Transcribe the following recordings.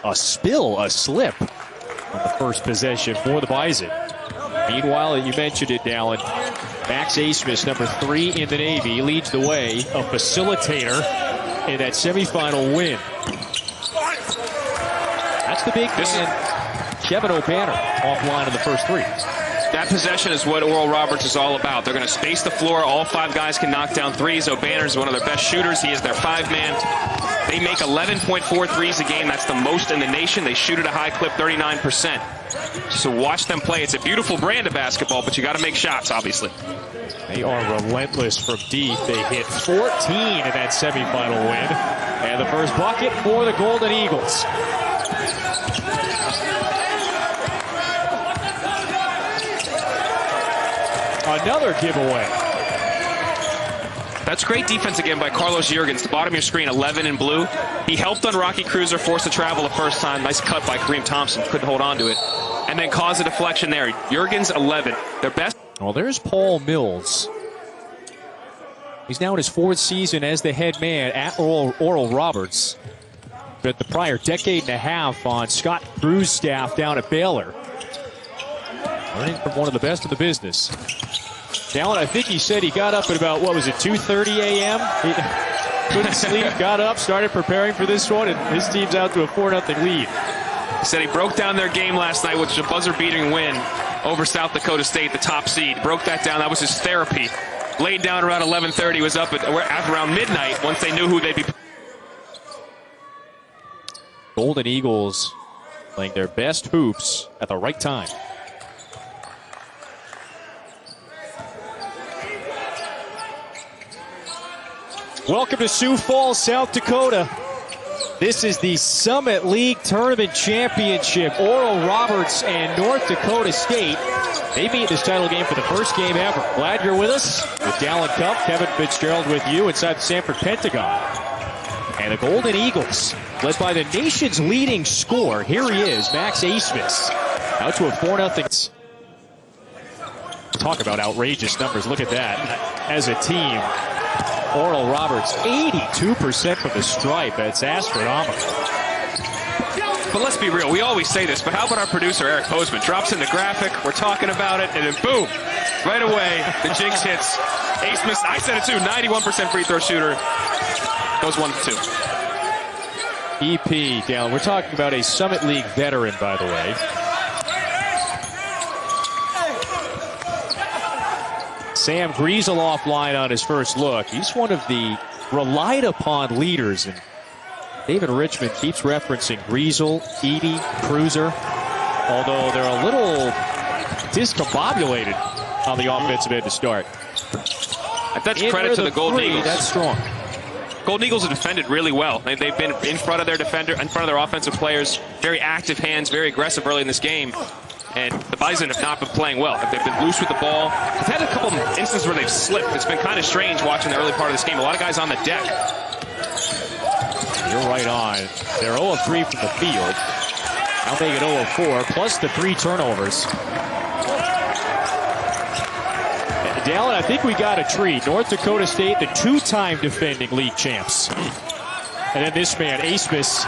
a slip on the first possession for the Bison. Meanwhile, you mentioned it, Dallin. Max Asmus, number 3 in the Navy, leads the way, a facilitator in that semifinal win. That's the big man, Kevin O'Banner, offline in the first 3. That possession is what Oral Roberts is all about. They're going to space the floor. All 5 guys can knock down threes. O'Banner is one of their best shooters. He is their 5-man. They make 11.4 threes a game. That's the most in the nation. They shoot at a high clip, 39%. So watch them play. It's a beautiful brand of basketball, but you got to make shots, obviously. They are relentless from deep. They hit 14 in that semifinal win. And the first bucket for the Golden Eagles. Another giveaway. That's great defense again by Carlos Jurgens. The bottom of your screen, 11 in blue. He helped on Rocky Cruiser, forced to travel the first time. Nice cut by Kareem Thompson. Couldn't hold on to it. And then caused a deflection there. Jurgens, 11. Their best. Well, there's Paul Mills. He's now in his 4th season as the head man at Oral Roberts. But the prior decade and a half on Scott Drew's staff down at Baylor. Learning from one of the best in the business. Dallin, I think he said he got up at about, 2:30 a.m.? He couldn't sleep, got up, started preparing for this one, and his team's out to a 4-0 lead. He said he broke down their game last night, which was a buzzer-beating win over South Dakota State, the top seed. Broke that down. That was his therapy. Laid down around 11:30, was up at around midnight once they knew who they'd be. Golden Eagles playing their best hoops at the right time. Welcome to Sioux Falls, South Dakota. This is the Summit League Tournament Championship. Oral Roberts and North Dakota State. They meet this title game for the first game ever. Glad you're with us. With Dallin Cup, Kevin Fitzgerald with you inside the Sanford Pentagon. And the Golden Eagles, led by the nation's leading scorer. Here he is, Max Asmus. Out to a 4-0. Talk about outrageous numbers. Look at that. As a team, Oral Roberts, 82% from the stripe. That's astronomical. But let's be real. We always say this, but how about our producer, Eric Postman, drops in the graphic, we're talking about it, and then boom, right away, the jinx hits. Asmus, I said it too, 91% free throw shooter. Goes 1 for 2. EP, Dallin, we're talking about a Summit League veteran, by the way. Sam Griesel offline on his first look. He's one of the relied upon leaders, and David Richmond keeps referencing Griesel, Edey, Cruiser, although they're a little discombobulated on the offensive end to start. That's credit to the Golden Eagles. That's strong. Golden Eagles have defended really well. They've been in front of their defender, in front of their offensive players. Very active hands, very aggressive early in this game. And the Bison have not been playing well. They've been loose with the ball. They've had a couple of instances where they've slipped. It's been kind of strange watching the early part of this game. A lot of guys on the deck. You're right on. They're 0 of 3 from the field. Now they get 0 of 4, plus the 3 turnovers. Dallin, I think we got a treat. North Dakota State, the 2-time defending league champs. And then this man, Asmus,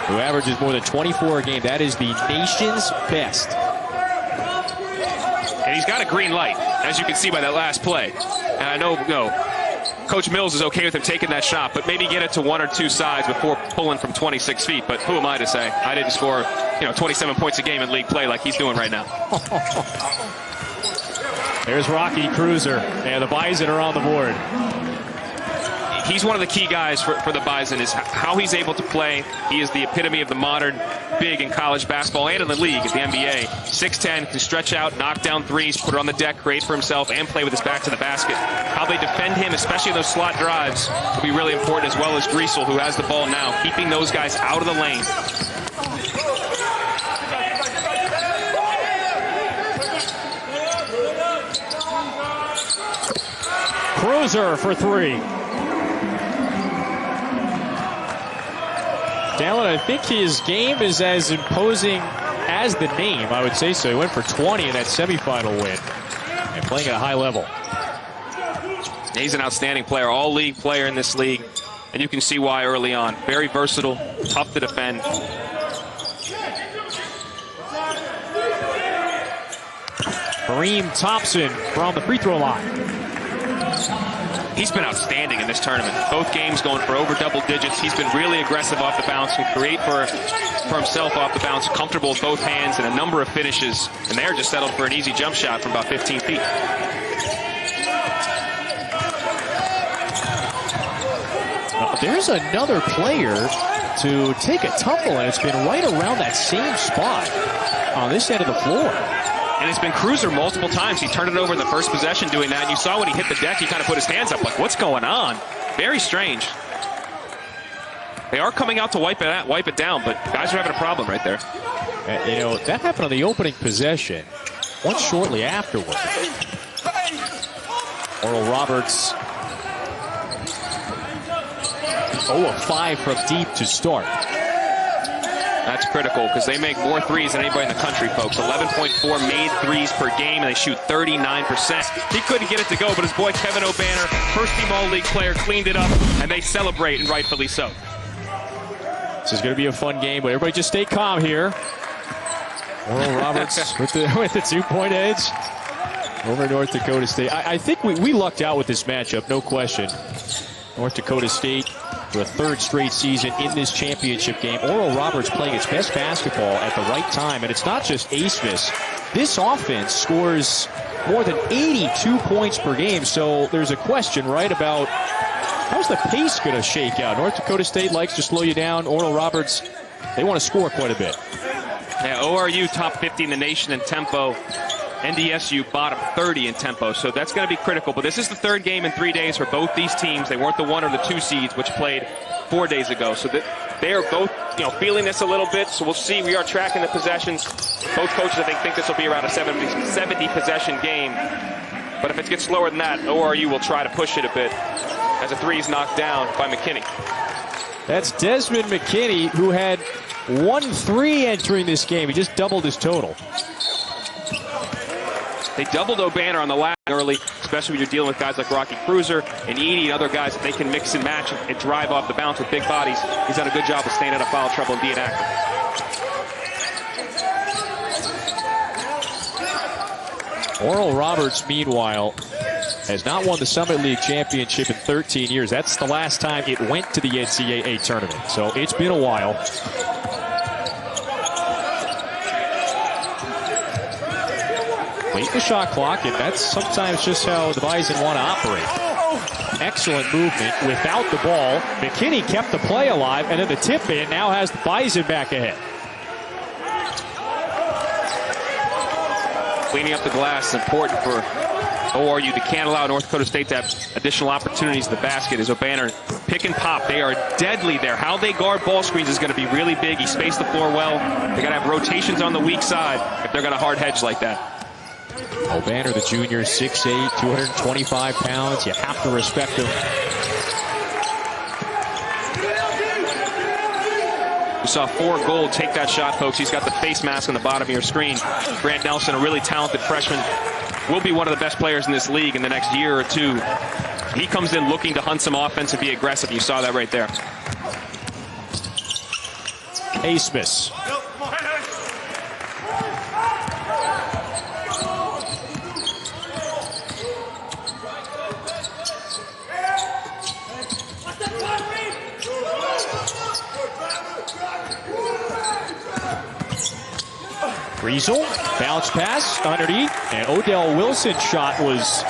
who averages more than 24 a game. That is the nation's best. And he's got a green light, as you can see by that last play. And I know, Coach Mills is okay with him taking that shot, but maybe get it to 1 or 2 sides before pulling from 26 feet. But who am I to say? I didn't score, 27 points a game in league play like he's doing right now. There's Rocky Cruiser, and the Bison are on the board. He's one of the key guys for the Bison, is how he's able to play. He is the epitome of the modern big in college basketball and in the league at the NBA. 6'10", can stretch out, knock down threes, put it on the deck, create for himself, and play with his back to the basket. How they defend him, especially those slot drives, will be really important, as well as Griesel, who has the ball now, keeping those guys out of the lane. Cruiser for 3. Dallin, I think his game is as imposing as the name, I would say so. He went for 20 in that semifinal win and playing at a high level. He's an outstanding player, all-league player in this league. and you can see why early on. Very versatile, tough to defend. Kareem Thompson from the free throw line. He's been outstanding in this tournament. Both games going for over double digits. He's been really aggressive off the bounce, can create for himself off the bounce, comfortable with both hands, and a number of finishes. And they're just settled for an easy jump shot from about 15 feet. There's another player to take a tumble, and it's been right around that same spot on this end of the floor. And it's been Cruiser multiple times. He turned it over in the first possession doing that. And you saw when he hit the deck, he kind of put his hands up like, what's going on? Very strange. They are coming out to wipe it down, but guys are having a problem right there. You know, that happened on the opening possession. Once shortly afterward. Oral Roberts 0 of 5 from deep to start. That's critical because they make more threes than anybody in the country, folks. 11.4 made threes per game, and they shoot 39%. He couldn't get it to go, but his boy Kevin O'Banner, first-team All-League player, cleaned it up, and they celebrate, and rightfully so. This is going to be a fun game, but everybody just stay calm here. Oral Roberts with the 2-point edge over North Dakota State. I think we lucked out with this matchup, no question. North Dakota State for a third straight season in this championship game. Oral Roberts playing its best basketball at the right time, and it's not just ace-miss. This offense scores more than 82 points per game, so there's a question, right, about how's the pace going to shake out? North Dakota State likes to slow you down. Oral Roberts, they want to score quite a bit. Yeah, ORU top 50 in the nation in tempo. NDSU bottom 30 in tempo, so that's going to be critical. But this is the third game in 3 days for both these teams. They weren't the 1 or the 2 seeds, which played 4 days ago. So they are both, feeling this a little bit. So we'll see. We are tracking the possessions. Both coaches, I think this will be around a 70 possession game. But if it gets slower than that, ORU will try to push it a bit as a 3 is knocked down by McKinney. That's Desmond McKinney, who had 1 3 entering this game. He just doubled his total. They doubled O'Banner on the last early, especially when you're dealing with guys like Rocky Cruiser and Edie and other guys that they can mix and match and drive off the bounce with big bodies. He's done a good job of staying out of foul trouble and being active. Oral Roberts, meanwhile, has not won the Summit League Championship in 13 years. That's the last time it went to the NCAA tournament. So it's been a while. Late the shot clock, and that's sometimes just how the Bison want to operate. Excellent movement without the ball. McKinney kept the play alive, and then the tip in now has the Bison back ahead. Cleaning up the glass is important for ORU. They can't allow North Dakota State to have additional opportunities in the basket. As O'Banner pick and pop, they are deadly there. How they guard ball screens is going to be really big. He spaced the floor well. They got to have rotations on the weak side if they're going to hard hedge like that. O'Banner, the junior, 6'8", 225 pounds. You have to respect him. You saw 4 Gold take that shot, folks. He's got the face mask on the bottom of your screen. Grant Nelson, a really talented freshman, will be one of the best players in this league in the next year or 2. He comes in looking to hunt some offense and be aggressive. You saw that right there. Ace miss. Riesel, bounce pass underneath, and Odell Wilson's shot was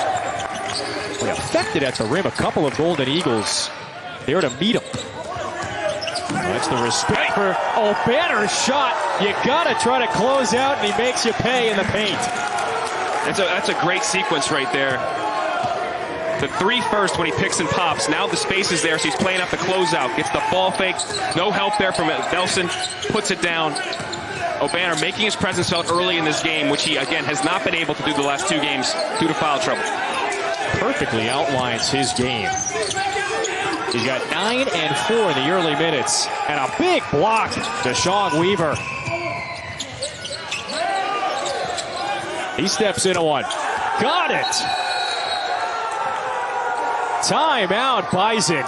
affected at the rim. A couple of Golden Eagles there to meet him. That's the respect for O'Banner's shot. You gotta try to close out, and he makes you pay in the paint. That's a great sequence right there. The 3 first when he picks and pops. Now the space is there, so he's playing up the closeout. Gets the ball fake. No help there from Nelson. Puts it down. O'Banner making his presence felt early in this game, which he, again, has not been able to do the last 2 games due to foul trouble. Perfectly outlines his game. He's got 9 and 4 in the early minutes. And a big block to Sean Weaver. He steps into one. Got it! Timeout, Bison.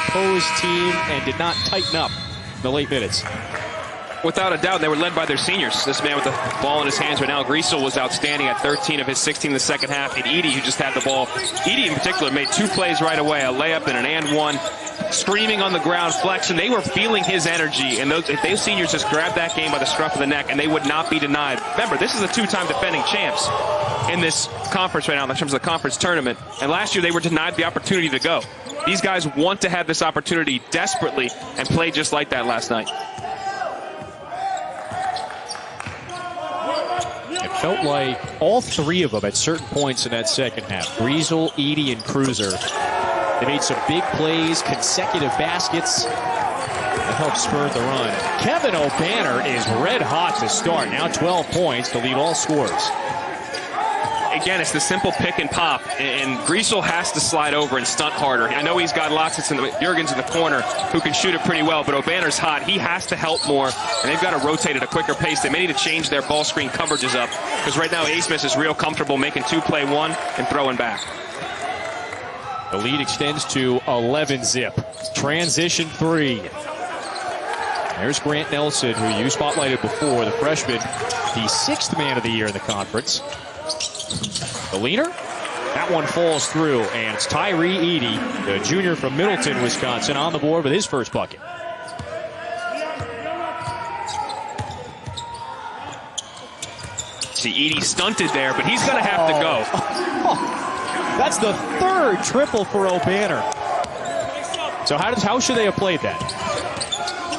composed team and did not tighten up in the late minutes. Without a doubt, they were led by their seniors. This man with the ball in his hands right now, Griesel, was outstanding at 13 of his 16 in the second half. And Edie, who just had the ball, Edie in particular made 2 plays right away, a layup and an and one, screaming on the ground, flexing. They were feeling his energy, and if those seniors just grabbed that game by the scruff of the neck, and they would not be denied. Remember, this is a 2-time defending champs in this conference right now in terms of the conference tournament, and last year they were denied the opportunity to go. These guys want to have this opportunity desperately and play just like that last night. It felt like all 3 of them at certain points in that second half, Griesel, Edie, and Cruiser, they made some big plays, consecutive baskets that helped spur the run. Kevin O'Banner is red hot to start. Now 12 points to lead all scorers. Again, it's the simple pick and pop, and Griesel has to slide over and stunt harder. I know he's got Jurgens in the corner who can shoot it pretty well, but O'Banner's hot. He has to help more, and they've got to rotate at a quicker pace. They may need to change their ball screen coverages up, because right now A-Smith is real comfortable making 2-play-1 and throwing back. The lead extends to 11 zip. Transition 3. There's Grant Nelson, who you spotlighted before, the freshman, the 6th man of the year in the conference. The leaner, that one falls through, and it's Tyree Edie, the junior from Middleton, Wisconsin, on the board with his first bucket. See, Edie stunted there, but he's going to have to go. That's the 3rd triple for O'Banner. So how should they have played that?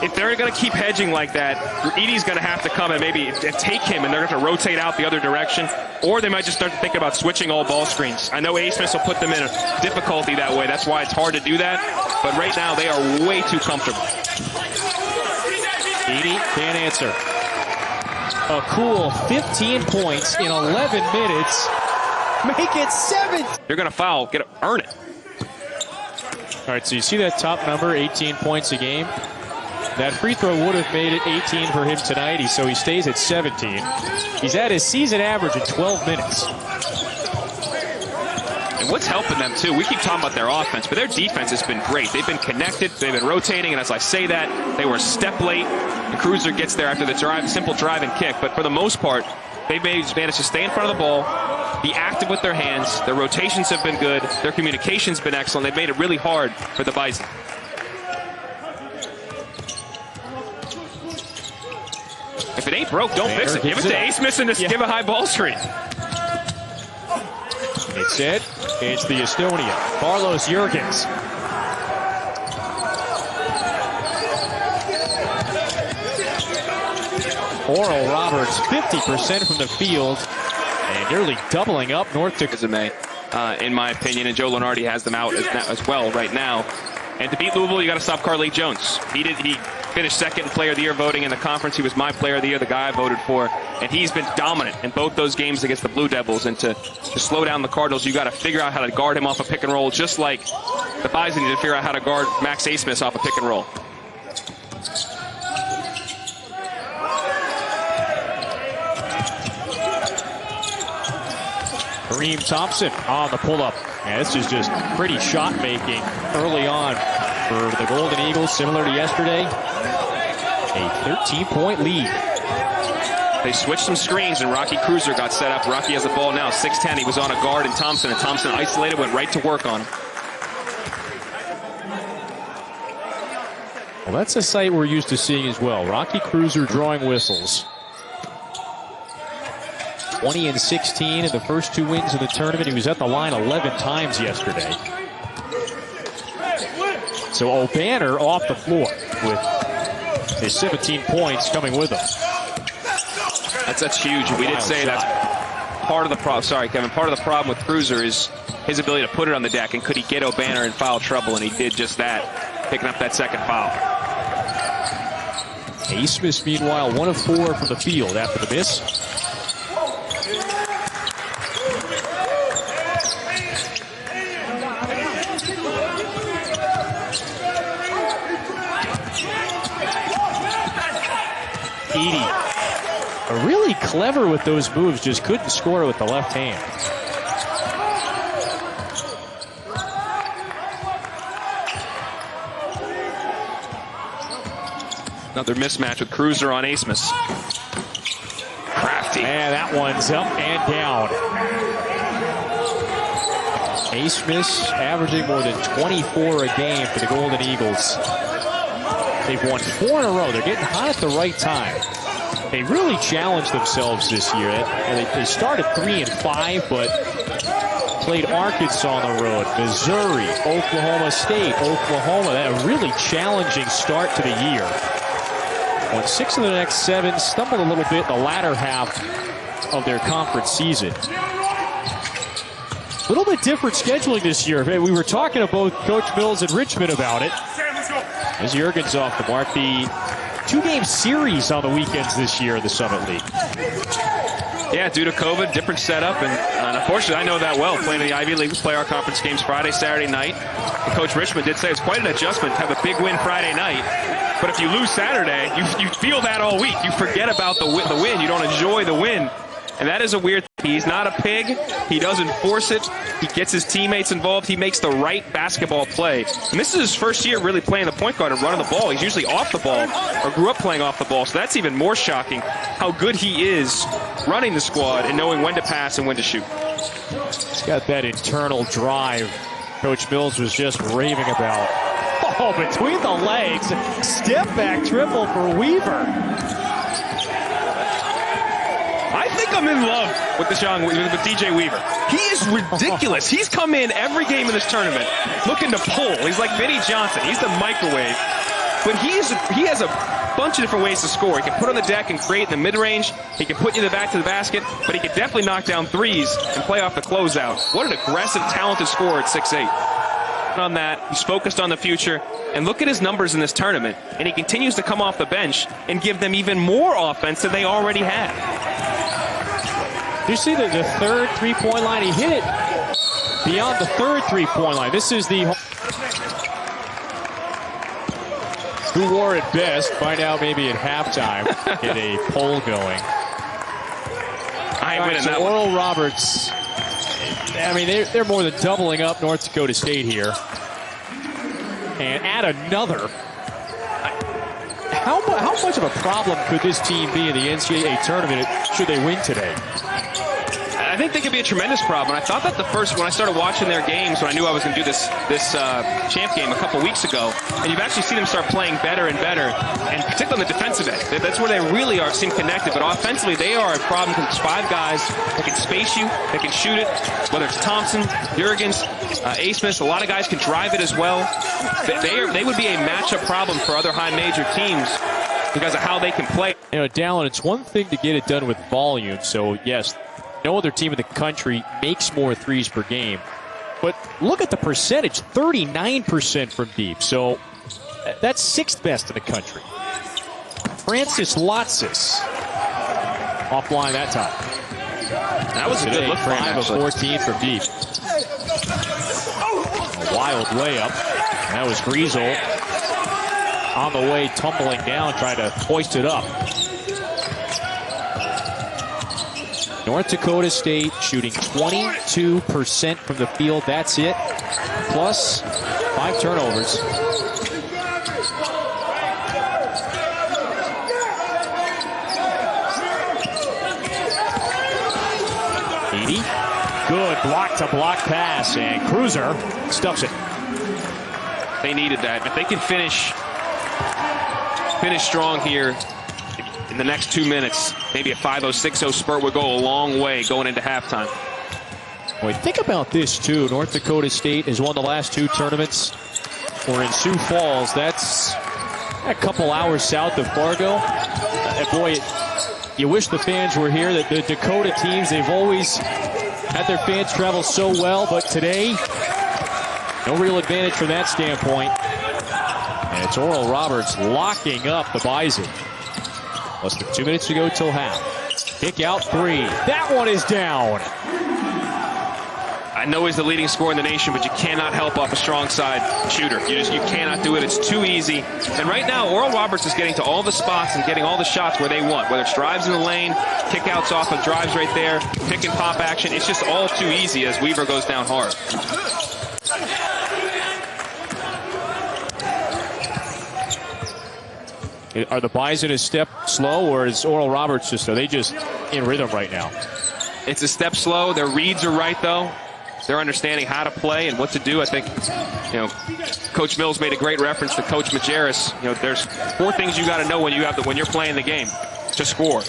If they're going to keep hedging like that, Edie's going to have to come and maybe take him, and they're going to rotate out the other direction, or they might just start to think about switching all ball screens. I know A-Smith will put them in a difficulty that way. That's why it's hard to do that. But right now, they are way too comfortable. Edie can't answer. A cool 15 points in 11 minutes. Make it 7. They're going to foul. Earn it. All right, so you see that top number, 18 points a game. That free throw would have made it 18 for him tonight, so he stays at 17. He's at his season average in 12 minutes. And what's helping them, too, we keep talking about their offense, but their defense has been great. They've been connected, they've been rotating, and as I say that, they were a step late. The Cruiser gets there after the simple drive and kick, but for the most part, they've managed to stay in front of the ball, be active with their hands. Their rotations have been good. Their communication's been excellent. They've made it really hard for the Bison. If it ain't broke, don't fix it. Give it to A-Smith and just give a high ball screen. It's it. It's the Estonian, Carlos Jurgens. Oral Roberts, 50% from the field, and nearly doubling up North Dakota. In my opinion, and Joe Lenardi has them out as well right now. And to beat Louisville, you got to stop Carlik Jones. He finished 2nd in Player of the Year voting in the conference. He was my Player of the Year, the guy I voted for. And he's been dominant in both those games against the Blue Devils. And to slow down the Cardinals, you got to figure out how to guard him off a pick and roll, just like the Bison need to figure out how to guard Max A-Smith off a pick and roll. Kareem Thompson on the pull-up. And this is just pretty shot-making early on for the Golden Eagles, similar to yesterday. A 13-point lead. They switched some screens, and Rocky Cruiser got set up. Rocky has the ball now, 6'10". He was on a guard, and Thompson isolated, went right to work on him. Well, that's a sight we're used to seeing as well. Rocky Cruiser drawing whistles. 20-16 in the first 2 wins of the tournament. He was at the line 11 times yesterday. So O'Banner off the floor with his 17 points coming with him. That's huge. We did say that's part of the problem. Sorry, Kevin. Part of the problem with Cruiser is his ability to put it on the deck, and could he get O'Banner in foul trouble, and he did just that, picking up that second foul. A-Smith, meanwhile, 1 of 4 from the field after the miss. Edie, really clever with those moves, just couldn't score with the left hand. Another mismatch with Cruiser on Asmus. Crafty. And that one's up and down. Asmus averaging more than 24 a game for the Golden Eagles. They've won 4 in a row. They're getting hot at the right time. They really challenged themselves this year. They started 3-5, but played Arkansas on the road, Missouri, Oklahoma State, Oklahoma. That a really challenging start to the year. Won 6 of the next 7, stumbled a little bit in the latter half of their conference season. A little bit different scheduling this year. We were talking to both Coach Mills and Richmond about it. As Jurgen's off the mark, the 2-game series on the weekends this year in the Summit League. Yeah, due to COVID, different setup, and unfortunately, I know that well. Playing in the Ivy League, we play our conference games Friday, Saturday night. And Coach Richmond did say it's quite an adjustment to have a big win Friday night. But if you lose Saturday, you feel that all week. You forget about the win. You don't enjoy the win. And that is a weird thing. He's not a pig. He doesn't force it. He gets his teammates involved. He makes the right basketball play. And this is his first year really playing the point guard and running the ball. He's usually off the ball or grew up playing off the ball. So that's even more shocking how good he is running the squad and knowing when to pass and when to shoot. He's got that internal drive Coach Mills was just raving about. Oh, between the legs. Step back triple for Weaver. I think I'm in love with DJ Weaver. He is ridiculous. He's come in every game in this tournament looking to pull. He's like Vinnie Johnson. He's the microwave. But he has a bunch of different ways to score. He can put on the deck and create in the mid-range. He can put you in the back to the basket. But he can definitely knock down threes and play off the closeout. What an aggressive, talented scorer at 6'8". On that, he's focused on the future. And look at his numbers in this tournament. And he continues to come off the bench and give them even more offense than they already had. You see the third three-point line. He hit it beyond the third three-point line. This is the who wore it best. Find out maybe at halftime. Get a poll going. I ain't winning that Oral one. Roberts. I mean, they're more than doubling up North Dakota State here. And add another. How much of a problem could this team be in the NCAA tournament should they win today? I think they could be a tremendous problem. I thought that when I started watching their games, when I knew I was going to do this champ game a couple weeks ago, and you've actually seen them start playing better and better, and particularly on the defensive end. That's where they really seem connected. But offensively, they are a problem because there's 5 guys that can space you, that can shoot it, whether it's Thompson, Jurgens, Asmus. A lot of guys can drive it as well. They would be a matchup problem for other high major teams because of how they can play. You know, Dallin, it's one thing to get it done with volume. So, yes, no other team in the country makes more threes per game. But look at the percentage, 39% from deep. So that's 6th best in the country. Francis Lotsis offline that time. That was a good look for him, 5 of 14 from deep. A wild layup. That was Griesel on the way, tumbling down, trying to hoist it up. North Dakota State shooting 22% from the field. That's it. Plus 5 turnovers. Edie. Good block-to-block pass, and Cruiser stuffs it. They needed that. If they can finish strong here in the next 2 minutes, maybe a 5-0, 6-0 spurt would go a long way going into halftime. Boy, think about this, too. North Dakota State has won the last 2 tournaments. We're in Sioux Falls. That's a couple hours south of Fargo. Boy, you wish the fans were here. That the Dakota teams, they've always had their fans travel so well, but today, no real advantage from that standpoint. And it's Oral Roberts locking up the Bison. Less than 2 minutes to go till half. Kick out 3. That one is down. I know he's the leading scorer in the nation, but you cannot help off a strong side shooter. You cannot do it. It's too easy. And right now, Oral Roberts is getting to all the spots and getting all the shots where they want, whether it's drives in the lane, kickouts off of drives right there, pick and pop action. It's just all too easy as Weaver goes down hard. Are the Bison a step slow, or is Oral Roberts are they just in rhythm right now? It's a step slow. Their reads are right, though. They're understanding how to play and what to do. I think, Coach Mills made a great reference to Coach Majerus. There's 4 things you got to know when you're playing the game to score.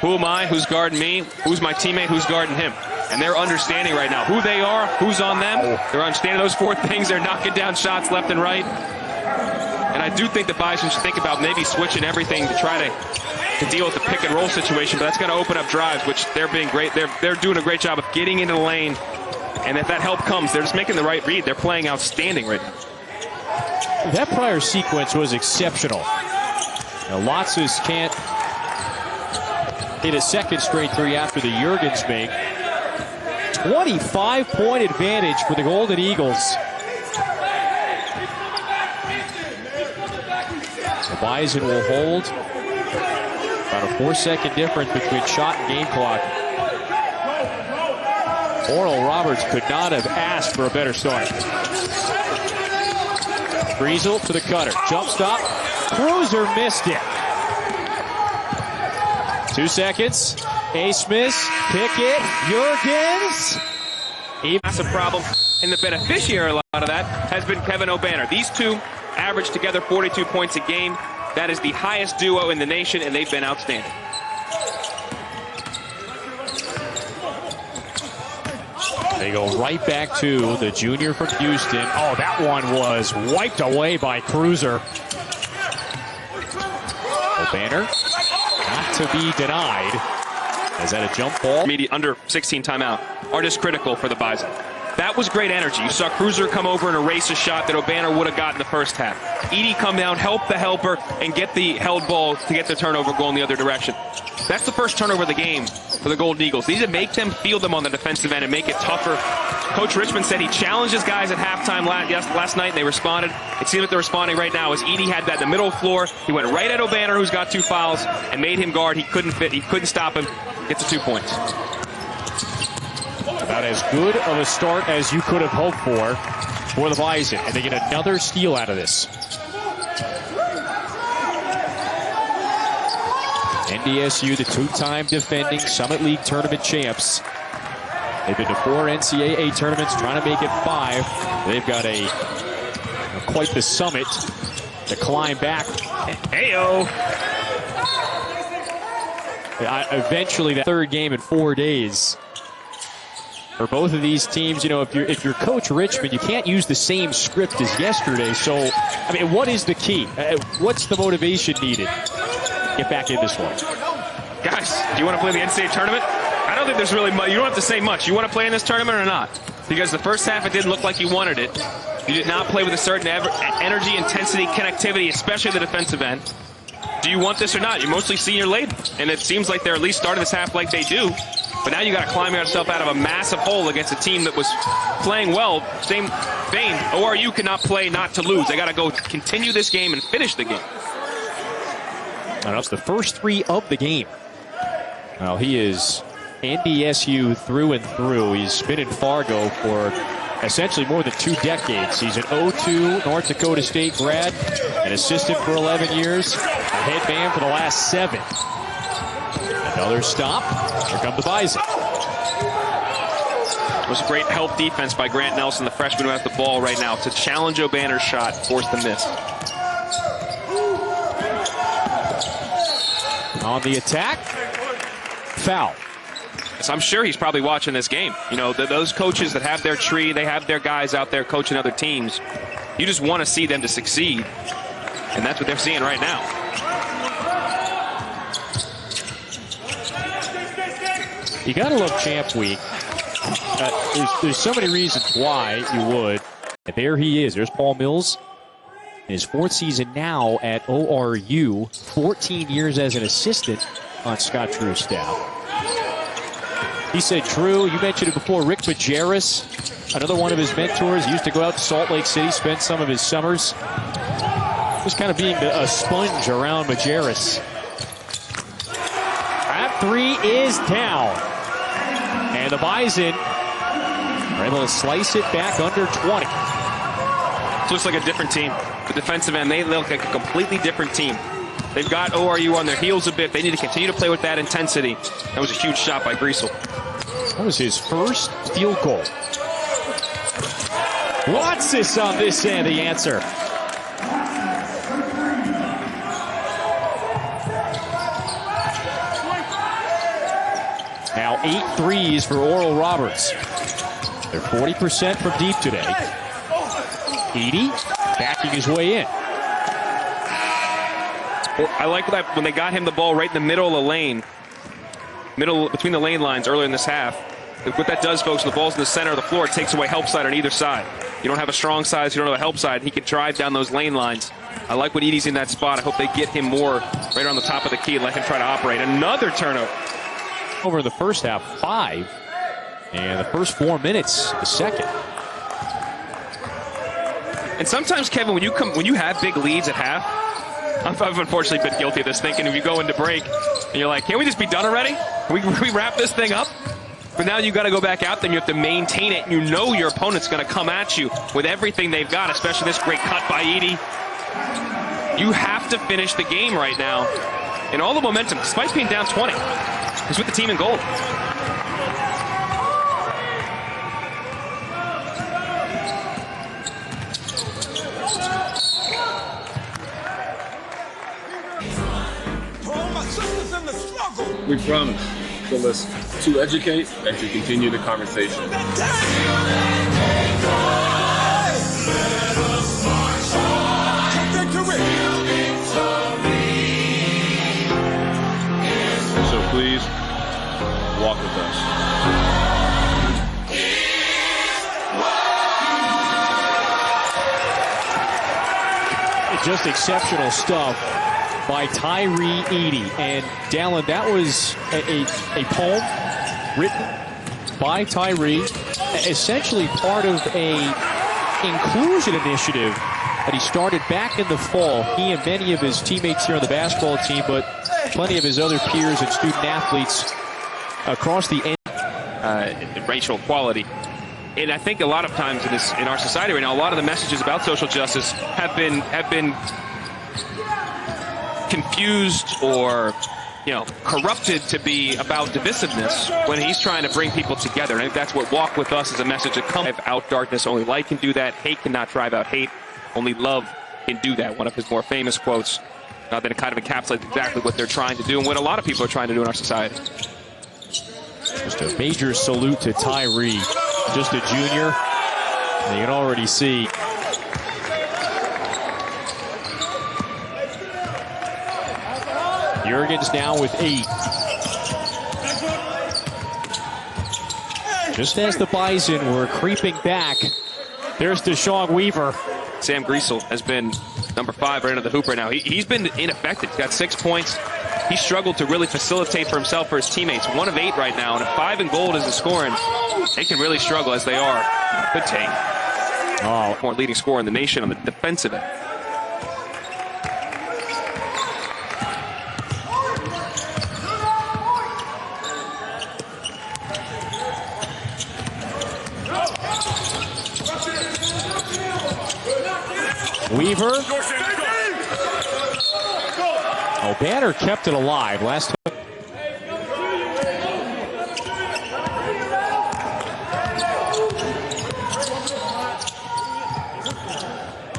Who am I? Who's guarding me? Who's my teammate? Who's guarding him? And they're understanding right now who they are, who's on them. They're understanding those 4 things. They're knocking down shots left and right. And I do think the Bison should think about maybe switching everything to try to deal with the pick and roll situation, but that's going to open up drives, which they're being great. They're doing a great job of getting into the lane. And if that help comes, they're just making the right read. They're playing outstanding right now. That prior sequence was exceptional. Lotzes can't hit a second straight 3 after the Jurgens make. 25-point advantage for the Golden Eagles. The Bison will hold. About a 4-second difference between shot and game clock. Oral Roberts could not have asked for a better start. Friesel to the cutter. Jump stop. Cruiser missed it. 2 seconds. A. Smith, Pickett, Jurgens. Massive problem. And the beneficiary a lot of that has been Kevin O'Banner. These two average together 42 points a game. That is the highest duo in the nation, and they've been outstanding. They go right back to the junior from Houston. Oh, that one was wiped away by Cruiser. O'Banner, not to be denied. Is that a jump ball? Under 16 timeout are just critical for the Bison. That was great energy. You saw Cruiser come over and erase a shot that O'Banner would have got in the first half. Edey come down, help the helper, and get the held ball to get the turnover going the other direction. That's the first turnover of the game for the Golden Eagles. They need to make them field them on the defensive end and make it tougher. Coach Richmond said he challenged his guys at halftime last night, and they responded. It seems that they're responding right now as Edey had that in the middle floor. He went right at O'Banner, who's got 2 fouls, and made him guard. He couldn't fit. He couldn't stop him. Gets the 2 points. About as good of a start as you could have hoped for the Bison. And they get another steal out of this. NDSU, the 2-time defending Summit League tournament champs. They've been to 4 NCAA tournaments, trying to make it 5. They've got quite the summit to climb back. Heyo! Eventually, that 3rd game in 4 days. For both of these teams, if you're Coach Richmond, you can't use the same script as yesterday. So, what is the key? What's the motivation needed? Get back in this one. Guys, do you want to play the NCAA tournament? I don't think there's really much. You don't have to say much. You want to play in this tournament or not? Because the first half, it didn't look like you wanted it. You did not play with a certain energy, intensity, connectivity, especially the defensive end. Do you want this or not? You're mostly senior laden, and it seems like they're at least starting this half like they do. But now you got to climb yourself out of a massive hole against a team that was playing well. Same vein, ORU cannot play not to lose. They got to go continue this game and finish the game. That's the first 3 of the game. Well, he is NDSU through and through. He's been in Fargo for essentially more than 2 decades. He's an 02 North Dakota State grad, an assistant for 11 years, a head man for the last 7. Another stop. Here come the Bison. It was a great help defense by Grant Nelson, the freshman who has the ball right now, to challenge O'Banner's shot, force the miss. On the attack, foul. So I'm sure he's probably watching this game. Those coaches that have their tree, they have their guys out there coaching other teams. You just want to see them to succeed, and that's what they're seeing right now. You got to love Champ Week. There's so many reasons why you would. And there he is. There's Paul Mills. In his 4th season now at ORU. 14 years as an assistant on Scott Drew's staff. He said, Drew, you mentioned it before, Rick Majerus, another one of his mentors. He used to go out to Salt Lake City, spend some of his summers. Just kind of being a sponge around Majerus. That 3 is down. And the Bison are able to slice it back under 20. It looks like a different team. The defensive end, they look like a completely different team. They've got ORU on their heels a bit. They need to continue to play with that intensity. That was a huge shot by Griesel. That was his first field goal. Watch this on this end, the answer. Now 8 threes for Oral Roberts. They're 40% from deep today. Edey backing his way in. I like that when they got him the ball right in the middle of the lane, between the lane lines earlier in this half. What that does, folks, when the ball's in the center of the floor, it takes away help side on either side. You don't have a strong side, so you don't have a help side. He can drive down those lane lines. I like when Edey's in that spot. I hope they get him more right on the top of the key and let him try to operate. Another turnover. Over the first half, 5. And the first 4 minutes, the second. And sometimes, Kevin, when you have big leads at half, I've unfortunately been guilty of this, thinking if you go into break and you're like, can't we just be done already? Can we wrap this thing up? But now you got to go back out there and you have to maintain it. And you know your opponent's going to come at you with everything they've got, especially this great cut by Edey. You have to finish the game right now. And all the momentum, despite being down 20, is with the team in gold. We promise to listen, to educate, and to continue the conversation. So please, walk with us. Just exceptional stuff by Tyree Edey. And Dallin, that was a poem written by Tyree, essentially part of a inclusion initiative that he started back in the fall. He and many of his teammates here on the basketball team, but plenty of his other peers and student athletes across the racial equality. And I think a lot of times in our society right now, a lot of the messages about social justice have been confused or, corrupted to be about divisiveness when he's trying to bring people together. And I think that's what Walk With Us is, a message that comes out darkness. Only light can do that. Hate cannot drive out hate. Only love can do that. One of his more famous quotes that it kind of encapsulates exactly what they're trying to do and what a lot of people are trying to do in our society. Just a major salute to Tyree. Just a junior. And you can already see Jurgens now with 8. Just as the Bison were creeping back, there's Deshaun Weaver. Sam Griesel has been number 5 right under the hoop right now. He's been ineffective. He's got 6 points. He struggled to really facilitate for himself, for his teammates. 1 of 8 right now, and if 5 in gold isn't scoring, they can really struggle as they are. Good take. More leading scorer in the nation on the defensive end. Weaver. Banner kept it alive last time.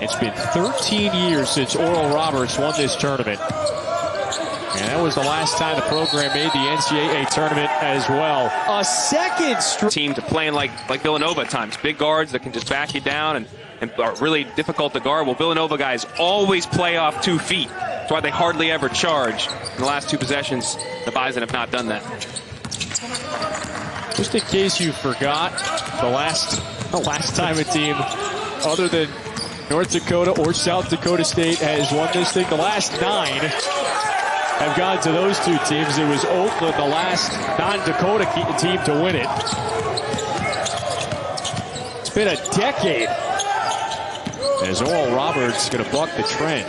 It's been 13 years since Oral Roberts won this tournament. And that was the last time the program made the NCAA tournament as well. A second team to playing like Villanova at times. Big guards that can just back you down and are really difficult to guard. Well, Villanova guys always play off 2 feet. That's why they hardly ever charge. In the last 2 possessions, the Bison have not done that. Just in case you forgot, the last time a team other than North Dakota or South Dakota State has won this thing, the last 9 have gone to those 2 teams. It was Oakland, the last non-Dakota team to win it. It's been a decade as Oral Roberts going to buck the trend.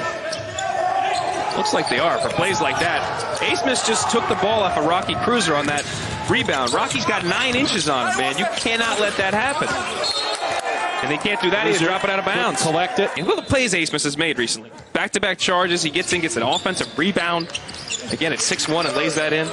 Looks like they are. For plays like that, A-Smith just took the ball off of Rocky Cruiser on that rebound. Rocky's got 9 inches on him, man. You cannot let that happen. And they can't do that. He's dropping out of bounds. Collect it. And look at the plays Asmus has made recently. Back-to-back charges. He gets in, gets an offensive rebound. Again, at 6'1" and lays that in.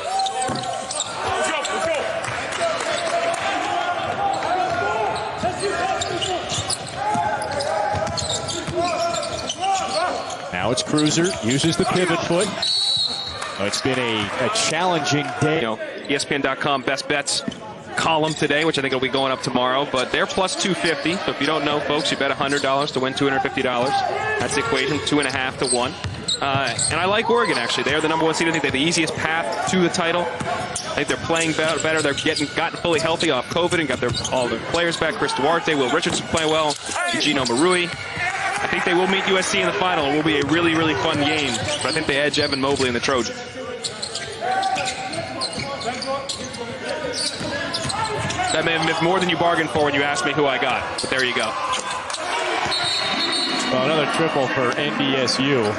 Now it's Cruiser, uses the pivot foot. It's been a challenging day. You know, ESPN.com best bets column today, which I think will be going up tomorrow, but they're plus 250. So if you don't know, folks, you bet $100 to win $250. That's the equation, 2.5 to 1. And I like Oregon, actually. They are the number 1 seed. I think they have the easiest path to the title. I think they're playing better. They're gotten fully healthy off COVID and got all their players back. Chris Duarte, Will Richardson playing well, Gino Marui. I think they will meet USC in the final. It will be a really, really fun game. But I think they edge Evan Mobley and the Trojans. That may have been more than you bargained for when you asked me who I got. But there you go. Well, another triple for NDSU.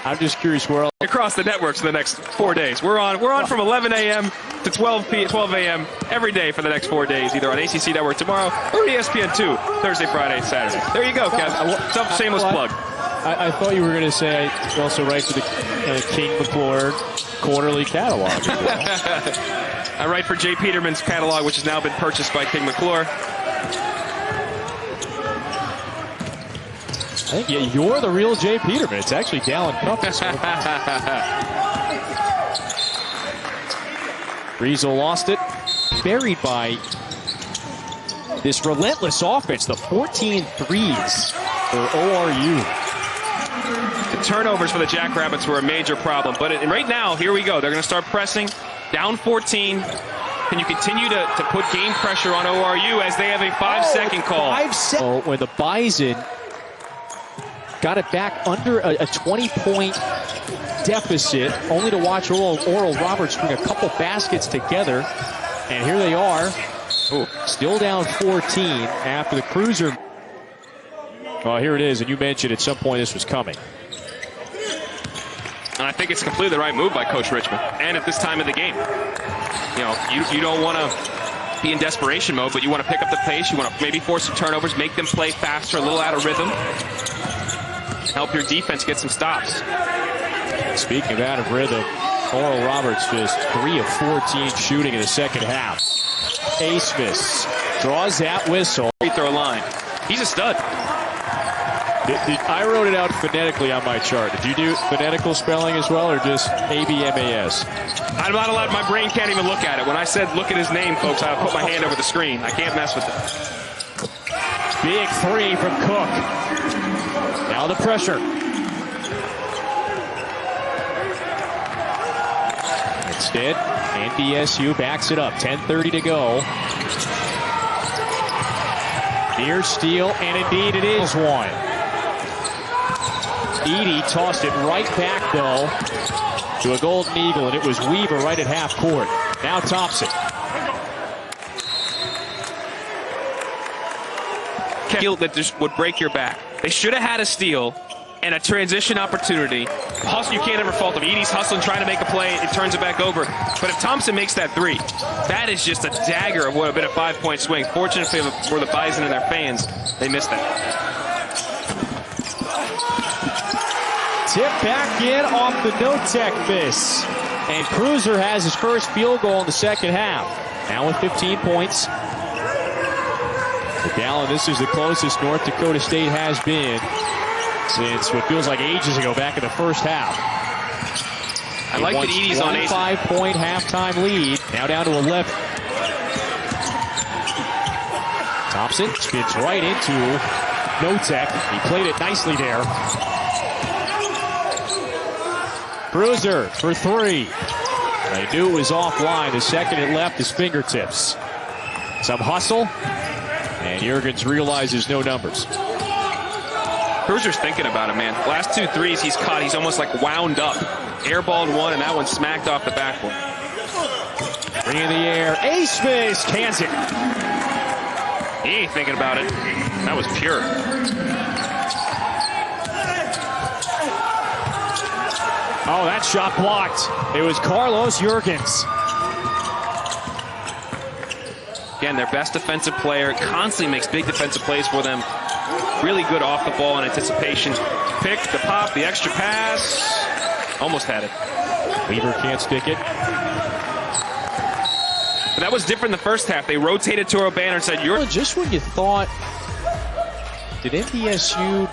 I'm just curious where else. Across the networks for the next 4 days. We're on from 11 a.m. to 12 a.m. every day for the next 4 days, either on ACC Network tomorrow or ESPN2, Thursday, Friday, Saturday. There you go, Kev. Shameless plug. I thought you were going to say you also write for the King McClure quarterly catalog. I write for Jay Peterman's catalog, which has now been purchased by King McClure. I think you're the real Jay Peterman. It's actually Dallin Cuffs. Rizzo lost it. Buried by this relentless offense. The 14 threes for ORU. The turnovers for the Jackrabbits were a major problem. But right now, here we go. They're going to start pressing. Down 14. Can you continue to put game pressure on ORU as they have a 5-second call? 5 seconds. When the Bison got it back under a 20-point deficit, only to watch Oral Roberts bring a couple baskets together. And here they are, still down 14 after the Cruiser. Oh, here it is, and you mentioned at some point this was coming. And I think it's completely the right move by Coach Richmond. And at this time of the game, you know, you don't want to be in desperation mode, but you want to pick up the pace. You want to maybe force some turnovers, make them play faster, a little out of rhythm. Help your defense get some stops. Speaking of out of rhythm, Oral Roberts just 3 of 14 shooting in the second half. Asmus draws that whistle. Free throw line. He's a stud. I wrote it out phonetically on my chart. Did you do phonetical spelling as well, or just ABMAS? I'm not allowed. My brain can't even look at it. When I said look at his name, folks, I put my hand over the screen. I can't mess with it. Big 3 from Cook. Now the pressure. Instead, NDSU backs it up. 10:30 to go. Near steal, and indeed it is one. Edey tossed it right back, though, to a Golden Eagle, and it was Weaver right at half court. Now Thompson. That just would break your back. They should have had a steal and a transition opportunity. Hustle, you can't ever fault them. Edey's hustling, trying to make a play. It turns it back over. But if Thompson makes that 3, that is just a dagger of what would have been a 5-point swing. Fortunately for the Bison and their fans, they missed that. Tip back in off the no-tech miss. And Cruiser has his first field goal in the second half. Now with 15 points. Dallin, this is the closest North Dakota State has been since what feels like ages ago, back in the first half. I like that Edey's on 5-point halftime lead. Now down to 11. Thompson spins right into no-tech. He played it nicely there. Cruiser for 3. They knew it was offline. The second it left his fingertips. Some hustle. And Juergens realizes no numbers. Cruiser's thinking about it, man. Last 2 threes he's caught. He's almost like wound up. Airballed one, and that one smacked off the backboard. Three in the air. Asmus cans it. He ain't thinking about it. That was pure. Oh, that shot blocked. It was Carlos Juergens. Again, their best defensive player, constantly makes big defensive plays for them. Really good off the ball in anticipation. Pick, the pop, the extra pass. Almost had it. Weaver can't stick it. But that was different in the first half. They rotated to O'Banner and said, "You're..." Just when you thought, did NDSU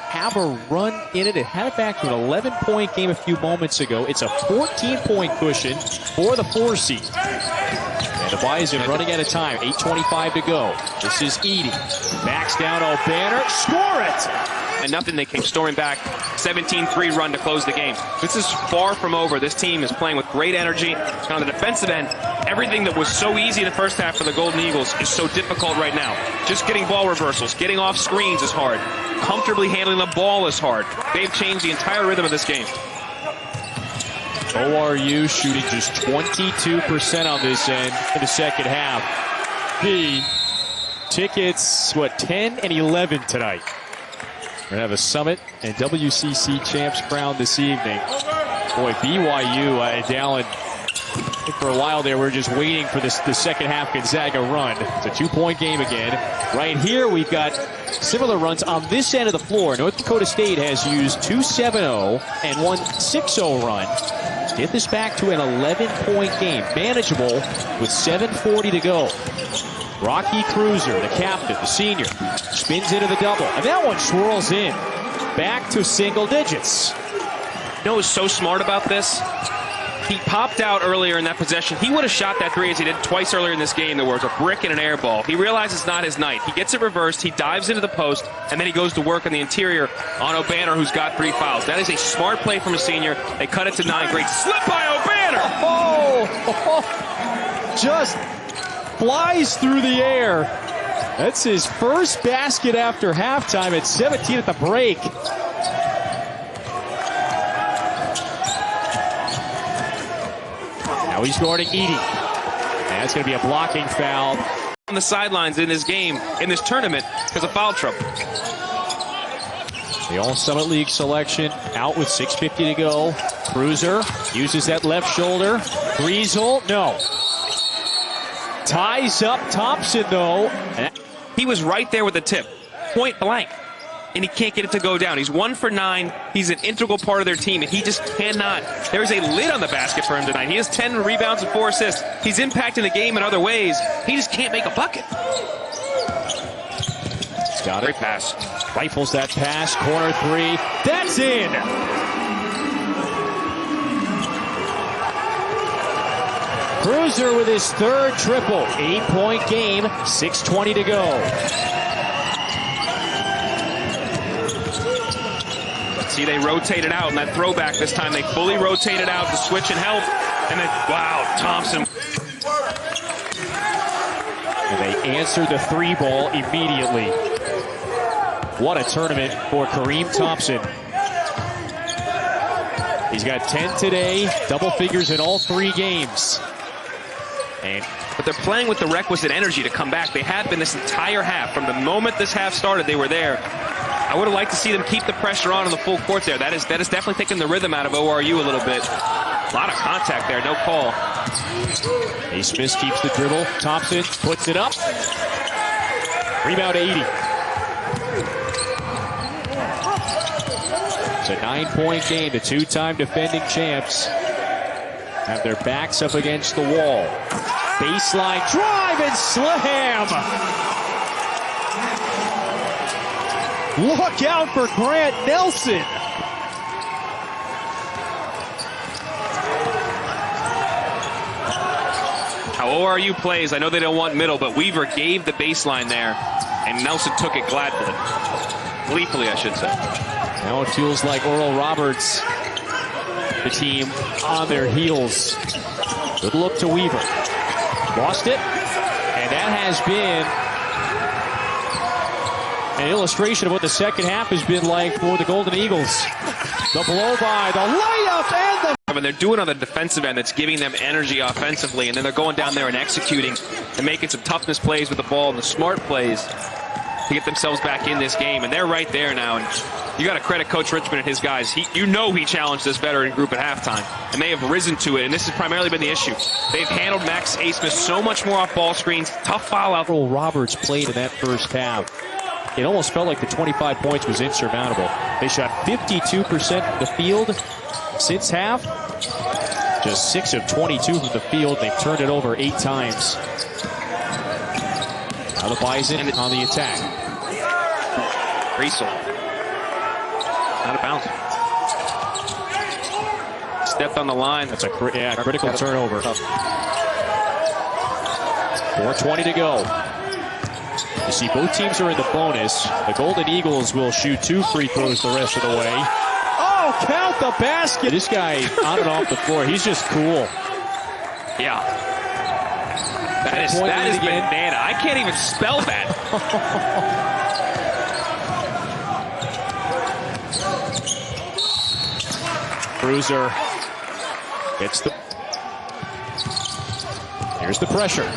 have a run in it? It had it back to an 11-point game a few moments ago. It's a 14-point cushion for the 4 seed. And the Bison running out of time. 8:25 to go. This is Edey. Backs down O'Banner. Score it! And nothing, they came storming back. 17-3 run to close the game. This is far from over. This team is playing with great energy. And on the defensive end, everything that was so easy in the first half for the Golden Eagles is so difficult right now. Just getting ball reversals, getting off screens is hard. Comfortably handling the ball is hard. They've changed the entire rhythm of this game. ORU shooting just 22% on this end in the second half. The tickets, 10 and 11 tonight. We're going to have a Summit and WCC champs crowned this evening. Boy, BYU, Dallin, I think for a while there, we're just waiting for the second half Gonzaga run. It's a 2-point game again. Right here, we've got similar runs on this end of the floor. North Dakota State has used 2 7-0 and 1 6-0 run. Get this back to an 11-point game. Manageable with 7:40 to go. Rocky Cruiser, the captain, the senior, spins into the double. And that one swirls in. Back to single digits. You know what's so smart about this? He popped out earlier in that possession. He would have shot that 3 as he did twice earlier in this game. There was a brick and an air ball. He realizes it's not his night. He gets it reversed. He dives into the post, and then he goes to work on the interior on O'Banner, who's got 3 fouls. That is a smart play from a senior. They cut it to 9. Great slip by O'Banner. Oh, just flies through the air. That's his first basket after halftime at 17 at the break. Now he's guarding Edey. And that's going to be a blocking foul. On the sidelines in this game, in this tournament, because of foul trouble. The All-Summit League selection out with 6:50 to go. Cruiser uses that left shoulder. Griesel, no. Ties up Thompson, though. He was right there with the tip, point blank, and he can't get it to go down. He's 1 for 9. He's an integral part of their team, and he just cannot. There's a lid on the basket for him tonight. He has 10 rebounds and 4 assists. He's impacting the game in other ways. He just can't make a bucket. Got it. Great pass. Rifles that pass. Corner 3. That's in. Cruiser with his 3rd triple. 8-point game. 6:20 to go. See, they rotated out in that throwback this time. They fully rotated out to switch and help. And then, wow, Thompson. And they answered the 3 ball immediately. What a tournament for Kareem Thompson. He's got 10 today, double figures in all 3 games. But they're playing with the requisite energy to come back. They have been this entire half. From the moment this half started, they were there. I would have liked to see them keep the pressure on in the full court there. That is definitely taking the rhythm out of ORU a little bit. A lot of contact there, no call. Smith keeps the dribble. Thompson puts it up. Rebound 80. It's a 9-point game. The 2-time defending champs have their backs up against the wall. Baseline drive and slam. Look out for Grant Nelson. How ORU plays, I know they don't want middle, but Weaver gave the baseline there, and Nelson took it gladly. Gleefully, I should say. Now it feels like Oral Roberts, the team on their heels. Good look to Weaver. Lost it, and that has been an illustration of what the second half has been like for the Golden Eagles. The blow by, the layup, and the... I mean, they're doing on the defensive end that's giving them energy offensively, and then they're going down there and executing and making some toughness plays with the ball and the smart plays. to get themselves back in this game, and they're right there now. And you got to credit Coach Richmond and his guys. He challenged this veteran group at halftime, and they have risen to it, and this has primarily been the issue. They've handled Max Asmus so much more off ball screens, tough foul out. Oral Roberts played in that first half. It almost felt like the 25 points was insurmountable. They shot 52% from the field since half. Just 6 of 22 from the field. They've turned it over 8 times. Now the Bison on the attack. Riesel. Out of bounds. Stepped on the line. That's a critical turnover. 4:20 to go. You see both teams are in the bonus. The Golden Eagles will shoot 2 free throws the rest of the way. Oh, count the basket. This guy on and off the floor, he's just cool. Yeah. That is banana. I can't even spell that. Cruiser gets the... Here's the pressure.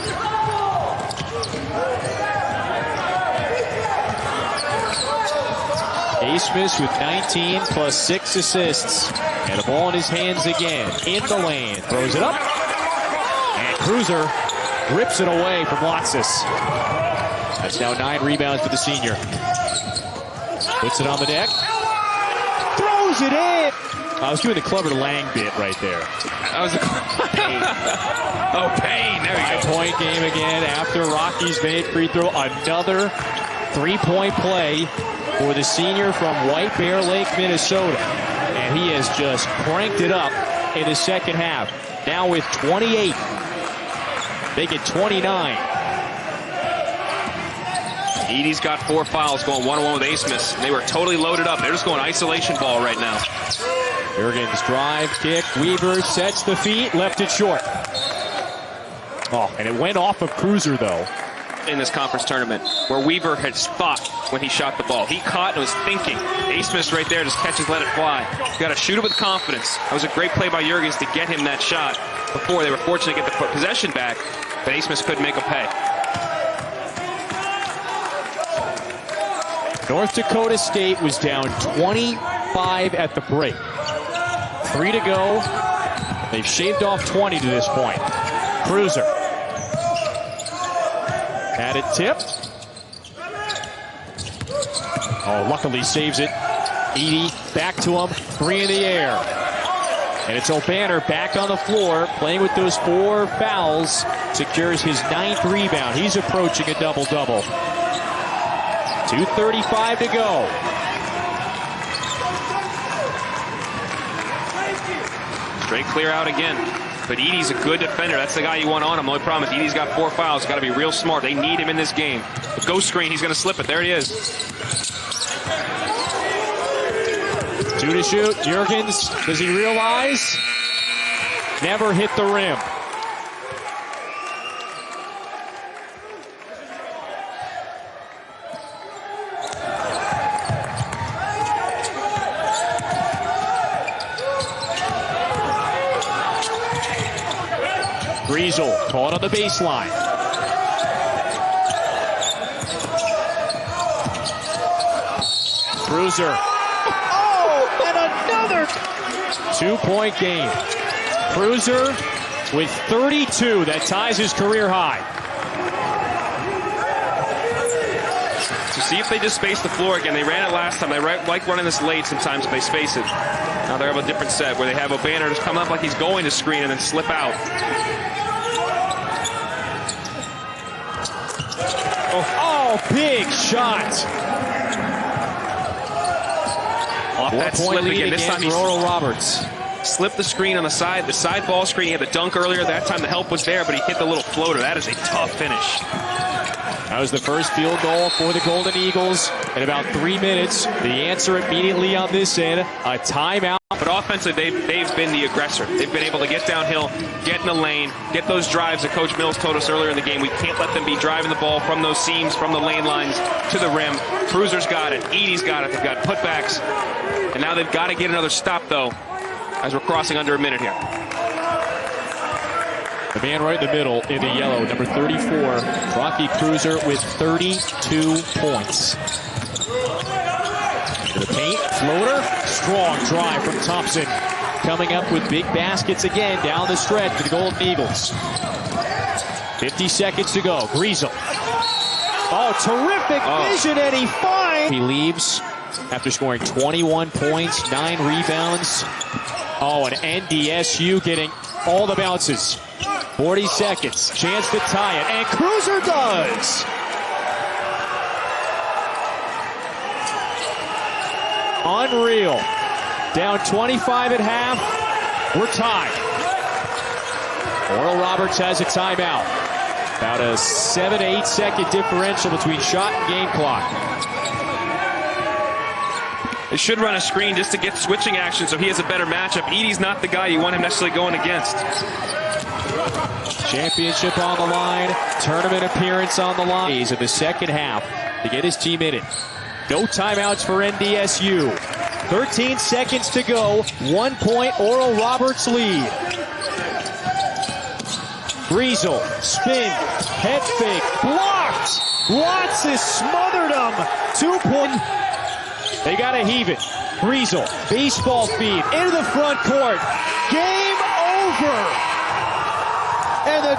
Asmus with 19 plus 6 assists. And a ball in his hands again. In the lane. Throws it up. And Cruiser rips it away from Lotsis. That's now 9 rebounds for the senior. Puts it on the deck. Throws it in. I was doing the Clever Lang bit right there. That was a Payne. Oh, Payne. There we go. Point game again after Rockies made free throw. Another 3-point play for the senior from White Bear Lake, Minnesota. And he has just cranked it up in the second half. Now with 28. They get 29. Edie's got 4 fouls going 1-on-1 with Asmus. They were totally loaded up. They're just going isolation ball right now. Jurgens drive, kick, Weaver sets the feet, left it short. Oh, and it went off of Cruiser, though. In this conference tournament, where Weaver had thought when he shot the ball. He caught and was thinking. Asmus right there just catches, let it fly. You got to shoot it with confidence. That was a great play by Jurgens to get him that shot before. They were fortunate to get the possession back, but Asmus couldn't make a pay. North Dakota State was down 25 at the break. 3 to go. They've shaved off 20 to this point. Cruiser. Had it tipped. Oh, luckily saves it. Edie back to him. 3 in the air. And it's O'Banner back on the floor, playing with those 4 fouls. Secures his 9th rebound. He's approaching a double-double. 2:35 to go. Straight clear out again. But Edie's a good defender. That's the guy you want on him. The only problem is Edie's got 4 fouls. Got to be real smart. They need him in this game. The ghost screen, he's going to slip it. There he is. 2 to shoot. Jurgens, does he realize? Never hit the rim. Griesel caught on the baseline. Cruiser. Oh, and another 2-point game. Cruiser with 32. That ties his career high. To see if they just space the floor again. They ran it last time. They like running this late sometimes if they space it. Now they have a different set where they have O'Banner just come up like he's going to screen and then slip out. Oh, big shot. Off that slip again. This time he's Oral Roberts. Slipped the screen on the side ball screen. He had the dunk earlier. That time the help was there, but he hit the little floater. That is a tough finish. That was the first field goal for the Golden Eagles in about 3 minutes. The answer immediately on this end, a timeout. But offensively, they've been the aggressor. They've been able to get downhill, get in the lane, get those drives that Coach Mills told us earlier in the game. We can't let them be driving the ball from those seams, from the lane lines to the rim. Cruiser's got it. Edie's got it. They've got putbacks. And now they've got to get another stop, though, as we're crossing under a minute here. The man right in the middle in the yellow, number 34, Rocky Cruiser with 32 points. To the paint, floater, strong drive from Thompson. Coming up with big baskets again down the stretch for the Golden Eagles. 50 seconds to go. Griesel. Oh, terrific vision, and he finds. He leaves after scoring 21 points, 9 rebounds. Oh, and NDSU getting all the bounces. 40 seconds, chance to tie it, and Cruiser does. Unreal. Down 25 at half. We're tied. Oral Roberts has a timeout. About a 7 to 8 second differential between shot and game clock. They should run a screen just to get switching action so he has a better matchup. Edey's not the guy you want him necessarily going against. Championship on the line. Tournament appearance on the line. He's in the second half to get his team in it. No timeouts for NDSU. 13 seconds to go. 1 point Oral Roberts lead. Griesel, spin, head fake, blocked. Watts has smothered him. 2 point. They got to heave it. Griesel, baseball feed into the front court. Game over. And the